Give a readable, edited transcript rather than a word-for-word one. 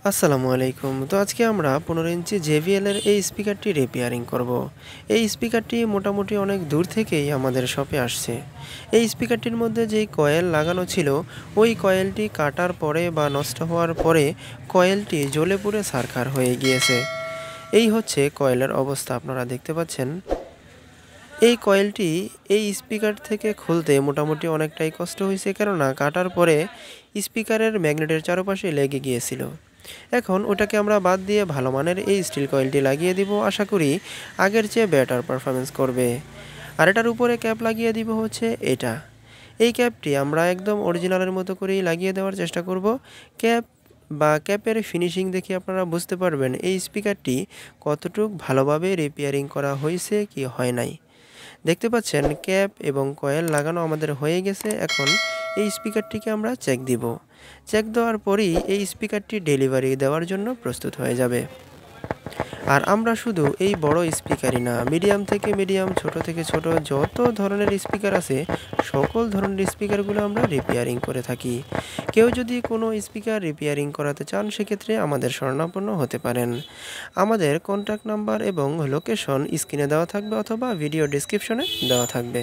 আসসালামু আলাইকুম। তো আজকে আমরা 15 ইঞ্চি JBL এর এই স্পিকারটি রিপেয়ারিং করব। এই স্পিকারটি মোটামুটি অনেক দূর থেকেই আমাদের শপে আসছে। এই স্পিকারটির মধ্যে যেই কয়েল লাগানো ছিল, ওই কয়েলটি কাটার পরে বা নষ্ট হওয়ার পরে কয়েলটি জ্বলে পুড়ে ছারখার হয়ে গিয়েছে। এই হচ্ছে কয়েলের অবস্থা, আপনারা দেখতে পাচ্ছেন। এই কয়েলটি এই স্পিকার থেকে খুলতে মোটামুটি অনেকটাই কষ্ট হয়েছে, কেননা কাটার পরে স্পিকারের ম্যাগনেটের চারপাশে লেগে গিয়েছিল। এখন ওটাকে আমরা বাদ দিয়ে ভালো মানের এই স্টিল কয়েলটি লাগিয়ে দিব। আশা করি আগের চেয়ে বেটার পারফরমেন্স করবে। আর এটার উপরে ক্যাপ লাগিয়ে দিব হচ্ছে এটা। এই ক্যাপটি আমরা একদম অরিজিনালের মতো করেই লাগিয়ে দেওয়ার চেষ্টা করব। ক্যাপের ফিনিশিং দেখে আপনারা বুঝতে পারবেন এই স্পিকারটি কতটুক ভালোভাবে রিপেয়ারিং করা হয়েছে কি হয় নাই। দেখতে পাচ্ছেন ক্যাপ এবং কয়েল লাগানো আমাদের হয়ে গেছে। এখন এই স্পিকারটিকে আমরা চেক দিব। চেক দেওয়ার পরেই এই স্পিকারটি ডেলিভারি দেওয়ার জন্য প্রস্তুত হয়ে যাবে। আর আমরা শুধু এই বড় স্পিকারই না, মিডিয়াম থেকে মিডিয়াম, ছোট থেকে ছোট যত ধরনের স্পিকার আছে সকল ধরনের স্পিকারগুলো আমরা রিপেয়ারিং করে থাকি। কেউ যদি কোনো স্পিকার রিপেয়ারিং করাতে চান সেক্ষেত্রে আমাদের শরণাপন্ন হতে পারেন। আমাদের কন্ট্যাক্ট নাম্বার এবং লোকেশন স্ক্রিনে দেওয়া থাকবে অথবা ভিডিও ডেসক্রিপশনে দেওয়া থাকবে।